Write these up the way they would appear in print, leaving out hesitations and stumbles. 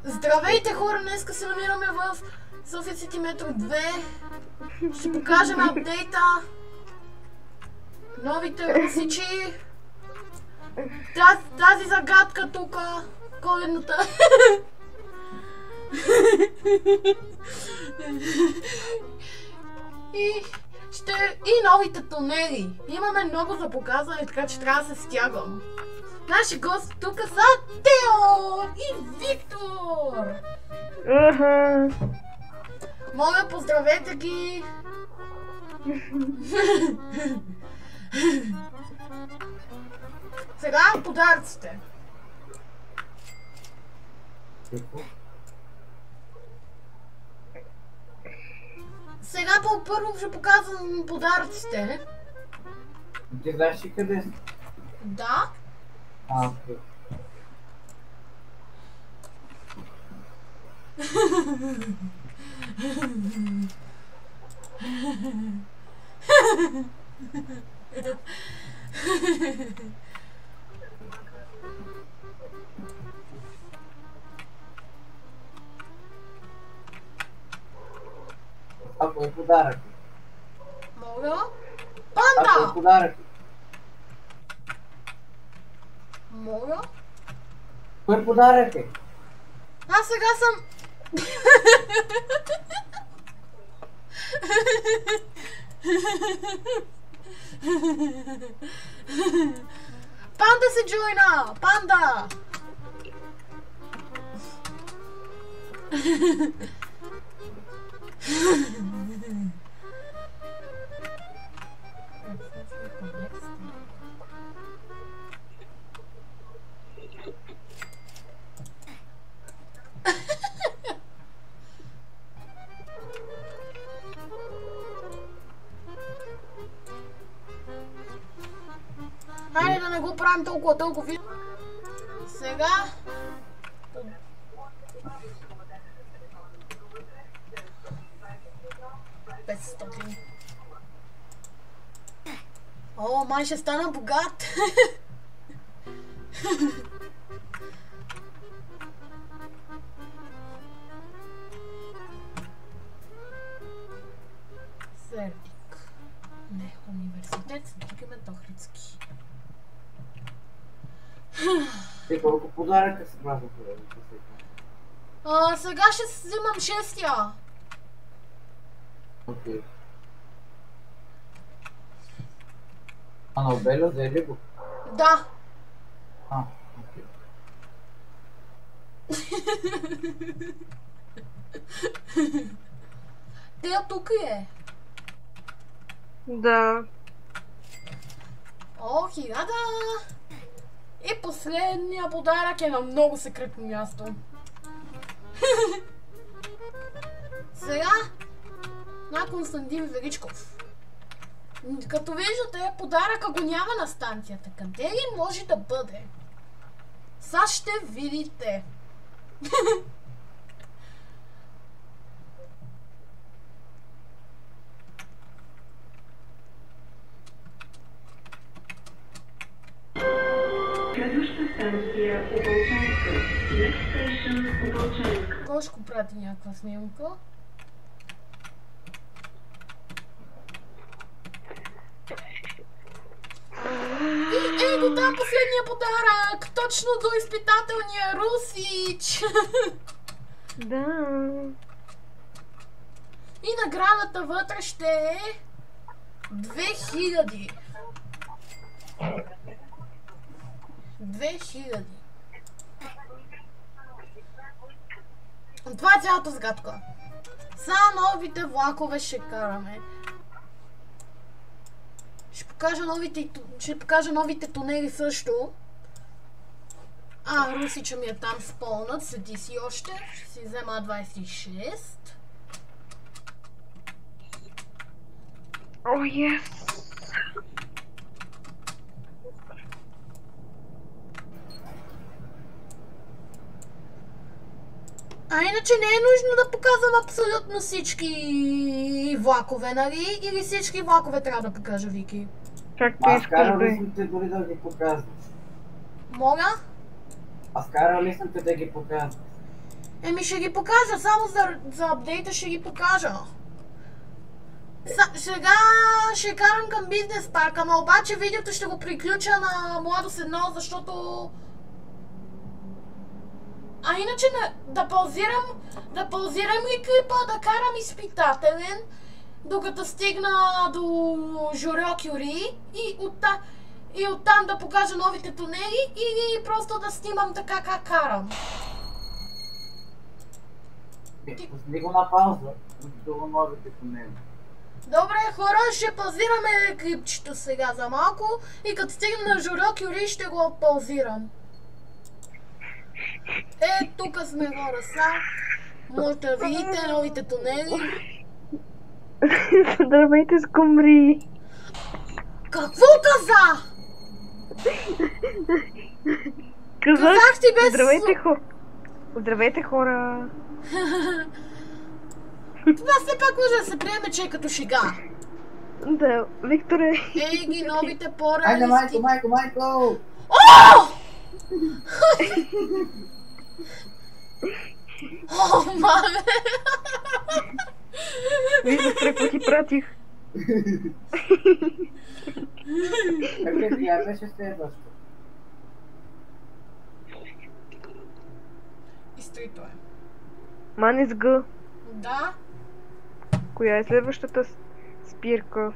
Здравейте хора, днеска се намираме в София Сити Метро 2. Ще покажем апдейта. Новите русичи. Тази загадка тук. Коледната. И новите тунели. Имаме много за показване, така че трябва да се стягам. Наши гости тук са Тео и Виктор! Моля, поздравете ги! Сега подаръците. Сега първо ще показвам подаръците. Ти знаеш ли къде си? Да. Окей. А кой е подарък? Моля? А кой е Панда! подарък? Моля? Кой подарък е? Аз сега съм... Панда се джойна! Панда! Хайде да не го правим толкова дълго видео. Сега... 500. О, май ще стана богат. Сердик. Не, университет, Свети Климент Охридски. Ти колко подаръка си правил? Сега ще взимам 6-я. Окей. А на Обеля взели го? Да. Окей. Тея тук е. Да. О, 1000! И последния подарък е на много секретно място. Сега на Константин Величков. Като виждате, подаръка го няма на станцията. Къде ли може да бъде? Сега ще видите. Следваща станция Оболчанска. Next station Оболчанска. Кой ще го прати някаква снимка? И го там последния подарък! Точно до изпитателния Русич! Да. И наградата вътре ще е 2000. 2000. Това е цялата загадка. Само новите влакове ще караме. Ще покажа новите тунели също. Русича ми е там спълнат. Седи си още. Ще си взема 26. О, yes. Иначе не е нужно да показвам абсолютно всички влакове, нали? Или всички влакове трябва да покажа, Вики? Както Аз искаш, карал бе. ли съм те дори да ги показваш? Моля? Аз карал ли съм те да ги показваш? Еми ще ги покажа, само за апдейта ще ги покажа. Сега ще карам към бизнес парка, но обаче видеото ще го приключа на Младост 1, защото... А иначе да паузирам ли клипа, да карам изпитателен, докато стигна до Журио Кюри и оттам да покажа новите тунели или просто да снимам така как карам. Пусни го на пауза, до новите тунели. Добре, хора, ще паузираме клипчето сега за малко и като стигна на Журио Кюри ще го паузирам. Тук сме хора са. Можете да видите новите тунели. Здравейте, скумри! Какво каза? Казах ти без... Здравейте, хора! Това все пак може да се приеме, че е като шега. Да, Викторе. Ей ги новите по-реалисти. Айде, майко! О, мале! Виждаш, какво ти пратих. Как тя беше следващо? Изтрито е. Манис Г. Да. Коя е следващата спирка?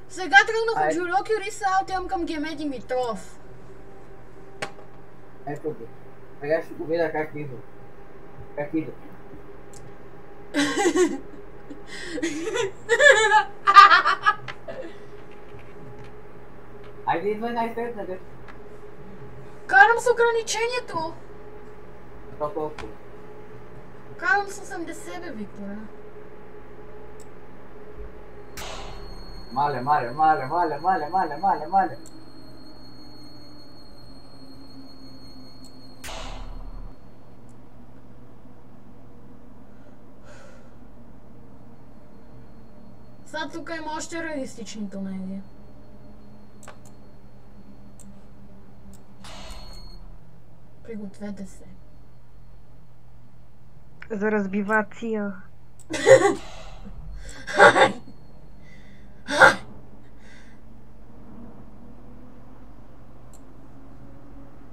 Сега тръгнах от Журио Кюри, сега отивам към Геме Димитров. Ето го. Сега ще го видя как идва. Как идва. Айде, идвай най-сетне. Карам с ограничението. То толкова. Карам с 80, бе, Виктора. Мале. Сега тук има още реалистични тунели. Пригответе се. За разбивация.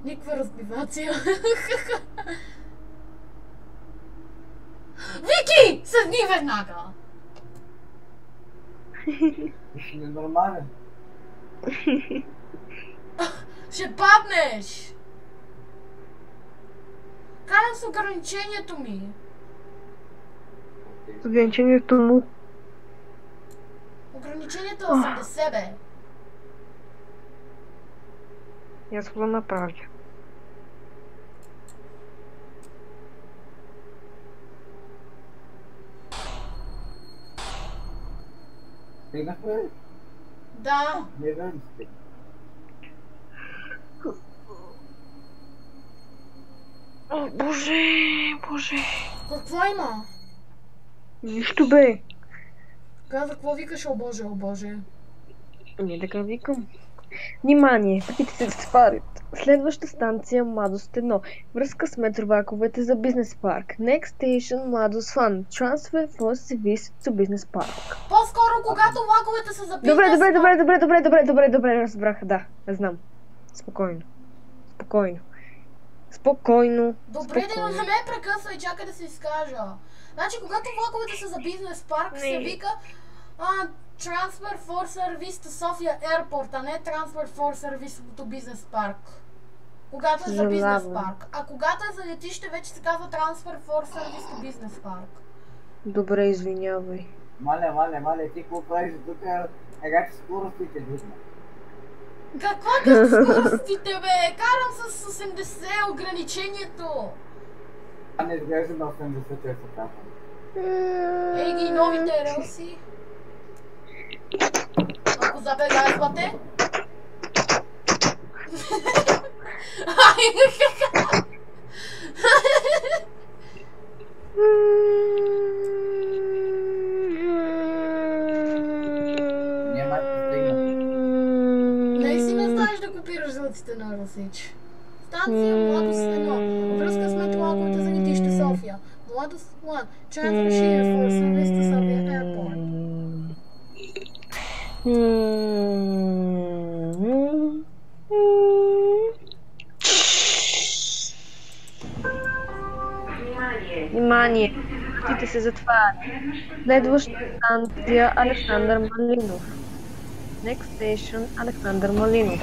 Никаква разбивация. Вики! Седни веднага! Ти ненормален. Ще паднеш! Карам с ограничението ми. Ограничението му. Ограничението е 80, бе. И аз го направя. Стигнахме ли? Да. Не знам сте. О, боже. Какво има? Нищо бе. Каза, какво викаш, о боже? Не така викам. Внимание, пътите се сварят. Следваща станция Младост 1. Връзка с метроваковете за бизнес парк. Next station Младост Fun. Transfer for service to бизнес парк. По-скоро, когато влаковете са за бизнес... Добре, разбрах, да, знам. Спокойно. Добре, да не ме прекъсвай, чакай да се изкажа. Значи, когато влаковете са за бизнес парк, се вика Transfer for Service to Sofia Airport, а не Transfer for Service to Business Park. Когато е за бизнес парк. А когато е за летище, вече се казва Transfer for Service to Business Park. Добре, извинявай. Мале, ти какво правиш тук? Ега, че скоростите духна. Какво да скоростите, бе? Карам с 80 ограничението. А не изглежда на 80 часа капа. Ей ги новите релси. Ако забегазвате. Няма да стигна. Наистина знаеш да копираш златите на Русич. Станция Младост 1. Връзка с метроваковете за летище София. Modus 1. Transfer here for service to Soviet Airport. Внимание! Вратите се затварят. Следваща станция Александър Малинов. Next station Александър Малинов.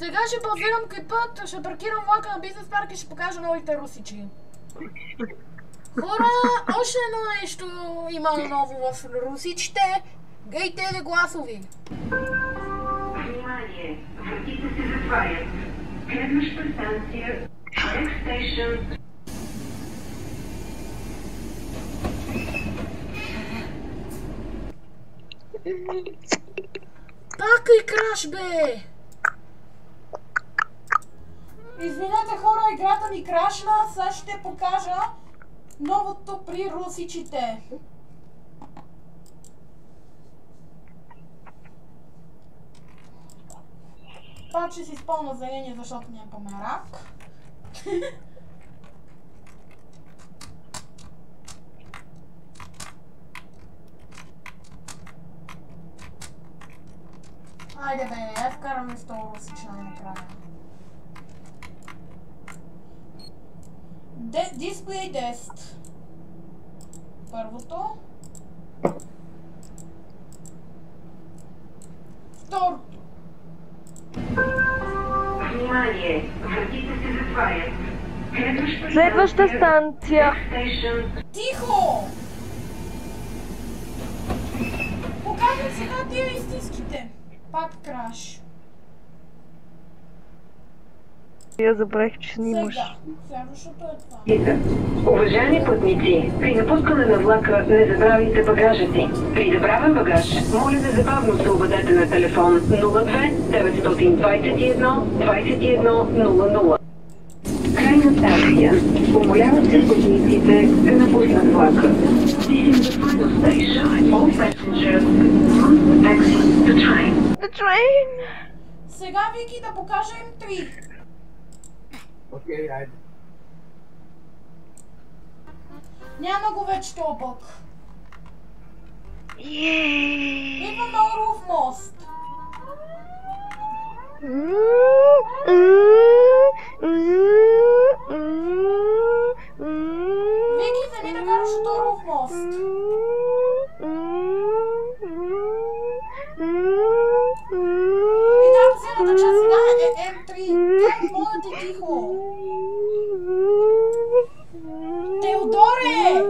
Сега ще базирам клипът, ще паркирам влака на бизнес парк и ще покажа новите русичи. Хора, още едно нещо има ново в русичите. Гей телегласови. Внимание! Вратите се затварят. Следваща станция Next Station. Пак и краш, бе! Извинете хора, играта ми крашна, сега ще покажа новото при русичите. Пак ще си изпълня зеление, защото нямаме рак. Айде бе, вкараме с това русич най-накрая. Display Desk. Първото. Второто. Внимание! Вратите се затварят. Следваща станция. Тихо! Показвам сега тия истинските. Пак краш. Я забравих, че снимаш. Сега. Следващото е това. Уважаеми пътници, при напускане на влака не забравяйте багажа си. При забравен багаж, моля незабавно се обадете на телефон 02 921 2100. Крайна станция. Умоляват се пътниците да напуснат влака. This is the final station. All passengers must exit the train. The train! Сега, Вики, да покажем 3. Окей, айде. Няма го вече този пък. Идваме Орлов мост. Вики, вземи да караш от Орлов мост. И да, последната част сега е М3. Моля ти тихо. Теодоре!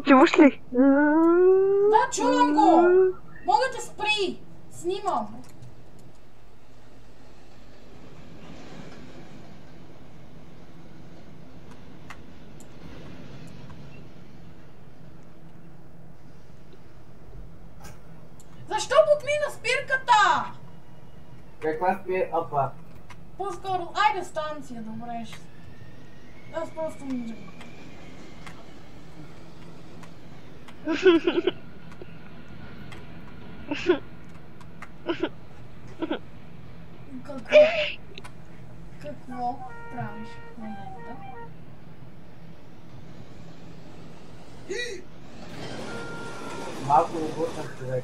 Чуваш ли? Да, чувам го! Мога да спри! Снимам! Защо подмина спирката? Каква спи? Опа. По-скоро, айде станция, добре. Аз просто не... Какво правиш в момента? Малко обутнах човек.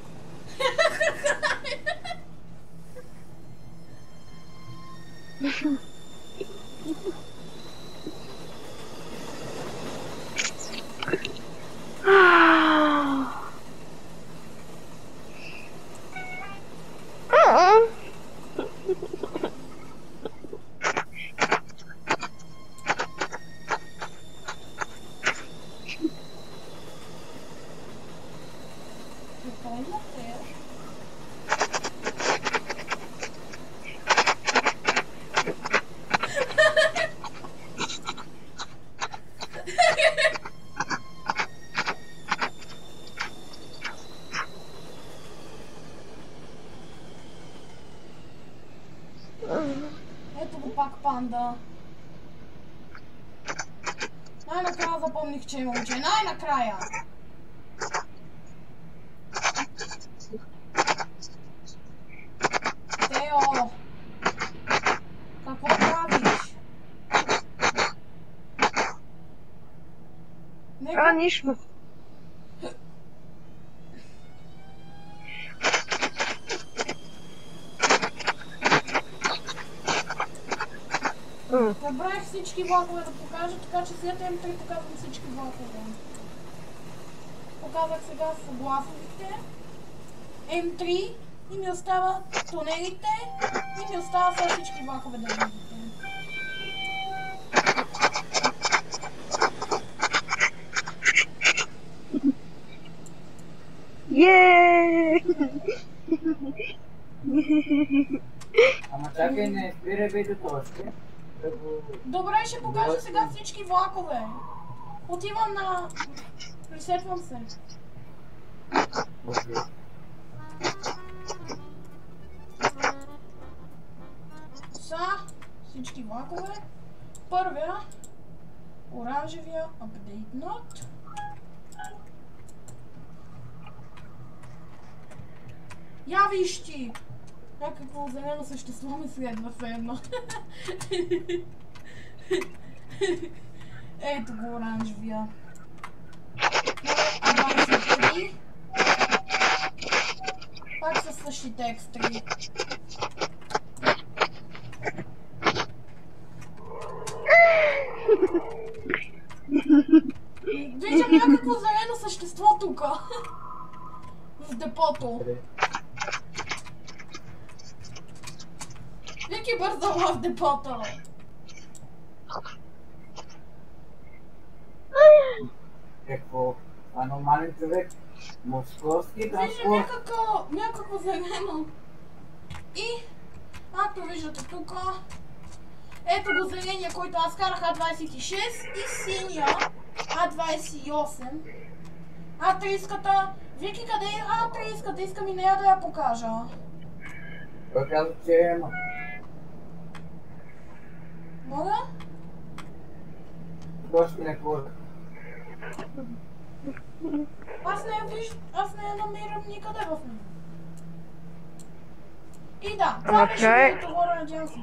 Какво имате? Ето го пак панда. Най-накрая запомних, че има момче. Най-накрая! нищо. Набрах всички влакове да покажа, така че след М3 показвам всички влакове. Показах сега с гласовите. М3 и ми остава тунелите и ми остава сега всички влакове да видите. Ама чакай, не спирай видеото още. Добре, ще покажа сега всички влакове. Отивам на... Пресетвам се. Окей. Са всички влакове. Първия, оранжевия update note. Я виж ти! Някакво зелено същество ми следва все едно. Ето го оранжевия. 23. Пак със същите екстри. Виждам някакво зелено същество тука. В депото. Вики бързала в депото. Какво? А нормален човек? Московски Виждам транспорт? някакво зелено. И, както виждате тук, ето го зеления, който аз карах А26 и синия А28. А30-ката. Вики, къде е А30-ката? Искам и нея да я покажа. Той каза, че има. Мога? Още не хвърля. Аз не я намирам никъде в нея. И да, това беше Накрая- видеото, надявам се.